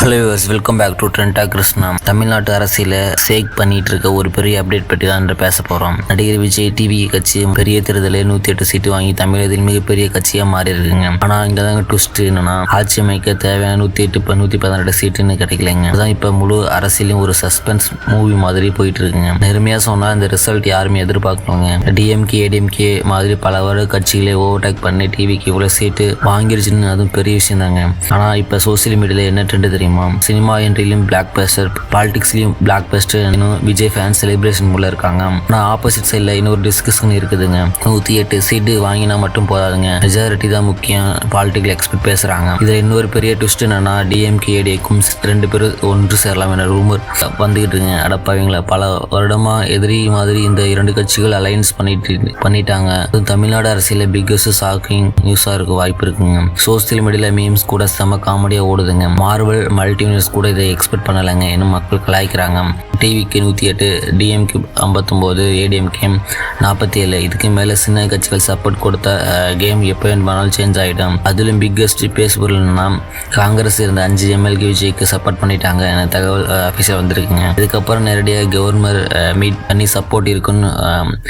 Hello viewers, welcome back to ட்ரெண்டா கிருஷ்ணா. தமிழ்நாட்டு அரசியல ஷேக் பண்ணிட்டு இருக்க ஒரு பெரிய அப்டேட் பற்றி தான் பேச போறோம். நடிகர் விஜய் டிவி கட்சி பெரிய தேர்தலில் 108 சீட்டு வாங்கி தமிழகத்தில் மிகப்பெரிய கட்சியா மாறி இருக்குங்க. ஆனா இங்கதாங்க ட்விஸ்ட் என்னன்னா, ஆட்சி அமைக்க தேவையான 108 118 சீட்டுன்னு கிடைக்கலைங்க. அதான் இப்ப முழு அரசியலையும் ஒரு சஸ்பென்ஸ் மூவி மாதிரி போயிட்டு இருக்குங்க. நேர்மையா சொன்னா இந்த ரிசல்ட் யாருமே எதிர்பார்க்கணுங்க. டிஎம்கே ஏடிஎம்கே மாதிரி பல வருட கட்சிகளை ஓவர்டேக் பண்ணி டிவிக்கு இவ்வளவு சீட்டு வாங்கிருச்சுன்னு அதுவும் பெரிய விஷயம் தாங்க. ஆனா இப்ப சோசியல் மீடியால என்ன ட்ரெண்ட் தெரியும்? சினிமா என்ட்ரிலையும் பிளாக் பஸ்டர், பாலிடிக்ஸ்லயும் blockbuster, Vijay fans celebration உள்ள இருக்காங்க. ஆனா ஆப்போசிட் சைட்ல இன்னொரு டிஸ்கஷன் இருக்குதுங்க. 108 சீட்டு வாங்கினா மட்டும் போதாதுங்க, மெஜாரிட்டி தான் முக்கியம், பாலிட்டிக்கல் எக்ஸ்பர்ட் பேசுறாங்க. இதுல இன்னொரு பெரிய ட்விஸ்ட் என்னன்னா, டிஎம்கே ஏடிஎம்கேக்கும் 2 பேரும் ஒன்று சேரலாம் என ரூமர் வந்துகிட்டு இருக்குங்க. அடப்பாவீங்களா, பல வருடமா எதிரி மாதிரி இந்த 2 கட்சிகள் அலையன்ஸ் பண்ணிட்டாங்க. தமிழ்நாடு அரசியல பிக்கஸ்ட் ஷாக்கிங் நியூஸா இருக்க வாய்ப்பு இருக்குங்க. சோசியல் மீடியால மீம்ஸ் கூட செம காமெடியா ஓடுதுங்க. மார்வல் மல்டிவர்ஸ் கூட இதை எக்ஸ்பெக்ட் பண்ணலைங்க, இன்னும் மக்கள் கலாய்க்கிறாங்க. டிவிக்கு 108, டிஎம்கே 59, ஏடிஎம்கே 47. இதுக்கு மேல சின்ன கட்சிகள் சப்போர்ட் கொடுத்த கேம் எப்போ வேணாலும் சேஞ்ச் ஆகிடும். அதிலும் பிக்கஸ்ட் பேசுபொருள் என்னன்னா, காங்கிரஸ் இருந்த 5 எம்எல்ஏ விஜய்க்கு சப்போர்ட் பண்ணிட்டாங்க என தகவல் ஆஃபீஸில் வந்திருக்குங்க. இதுக்கப்புறம் நேரடியாக கவர்னர் மீட் பண்ணி சப்போர்ட் இருக்குன்னு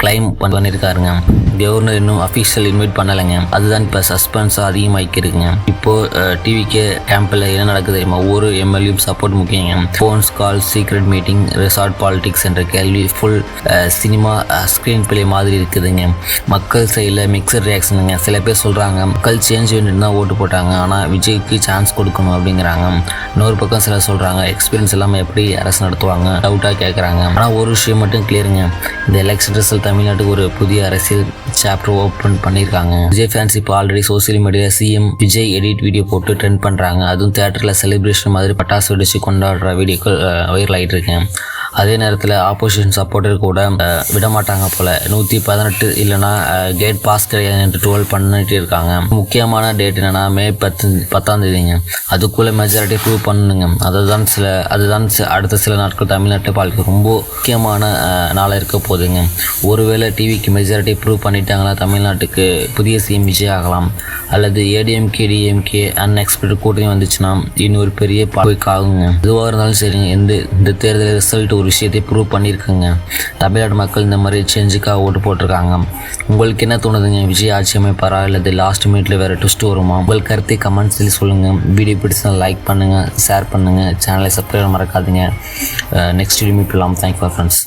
கிளைம் பண்ணியிருக்காருங்க. கவர்னர் இன்னும் அஃபீஷியல் இன்வைட் பண்ணலைங்க. அதுதான் இப்போ சஸ்பென்ஸாக அதிகமாகிருக்குங்க. இப்போ டிவிக்கு கேம்பில் என்ன நடக்குது தெரியுமா? ஒவ்வொரு எம்எல்ஏயும் சப்போர்ட் முக்கியங்க. ஃபோன்ஸ் கால், சீக்ரெட் மீட்டிங், ரெசார்ட் பாலிடிக்ஸ் என்ற கேள்வி ஃபுல் சினிமா ஸ்க்ரீன் பிளே மாதிரி இருக்குதுங்க. மக்கள் சைடில் மிக்சட் ரியாக்ஷனுங்க. சில பேர் சொல்கிறாங்க மக்கள் சேஞ்ச் வேண்டிட்டு தான் ஓட்டு போட்டாங்க, ஆனால் விஜய்க்கு சான்ஸ் கொடுக்கணும் அப்படிங்கிறாங்க. இன்னொரு பக்கம் சிலர் சொல்கிறாங்க எக்ஸ்பீரியன்ஸ் இல்லாமல் எப்படி அரசு நடத்துவாங்க டவுட்டாக கேட்குறாங்க. ஆனால் ஒரு விஷயம் மட்டும் கிளியருங்க, இந்த எலெக்ஷன் ரிசல்ட் தமிழ்நாட்டுக்கு ஒரு புதிய அரசியல் சாப்டர் ஓப்பன் பண்ணியிருக்காங்க. விஜய் ஃபேன்ஸ் இப்போ ஆல்ரெடி சோசியல் மீடியாவில் சிஎம் விஜய் எடிட் வீடியோ போட்டு ட்ரெண்ட் பண்ணுறாங்க. அதுவும் தியேட்டரில் செலிப்ரேஷன் மாதிரி பட்டாசு வெடிச்சு கொண்டாடுற வீடியோக்கள் வைரல் ஆகிட்டு இருக்கேன். அதே நேரத்தில் ஆப்போசிஷன் சப்போர்ட்டர் கூட விட மாட்டாங்க போல. 118 இல்லைனா கேட் பாஸ் கிடையாது என்று 12 பண்ணிட்டு இருக்காங்க. முக்கியமான டேட் என்னன்னா, மே 10 அதுக்குள்ள மெஜாரிட்டி ப்ரூவ் பண்ணுங்க. அதுதான் அடுத்த சில நாட்கள் தமிழ்நாட்டு பாலிடிக்ஸ் ரொம்ப முக்கியமான நாளாக இருக்க போகுதுங்க. ஒருவேளை டிவிக்கு மெஜாரிட்டி ப்ரூவ் பண்ணிட்டாங்கன்னா தமிழ்நாட்டுக்கு புதிய சிஎம் விஜய் ஆகலாம். அல்லது ஏடிஎம்கே டிஎம்கே அன்எக்ஸ்பெக்டட் கூட்டணி வந்துச்சுன்னா இன்னொரு பெரிய ஆகுங்க. எதுவாக இருந்தாலும் சரிங்க, இந்த தேர்தல் ரிசல்ட் ஒரு விஷயத்தை ப்ரூவ் பண்ணியிருக்குங்க. தமிழ்நாடு மக்கள் இந்த மாதிரி சேஞ்சுக்காக ஓட்டு போட்டிருக்காங்க. உங்களுக்கு என்ன தோணுதுங்க? விஜய் ஆட்சி அமைப்பாரா அல்லது லாஸ்ட் மினிட்ல வேற ட்விஸ்ட் வருமா? உங்கள் கருத்தை கமெண்ட்ஸில் சொல்லுங்க. வீடியோ பிடிச்சா லைக் பண்ணுங்க, ஷேர் பண்ணுங்க, சேனலை சப்ஸ்கிரைப் மறக்காதீங்க. நெக்ஸ்ட் வீடியோ மீட் பண்ணலாம். Thank you friends.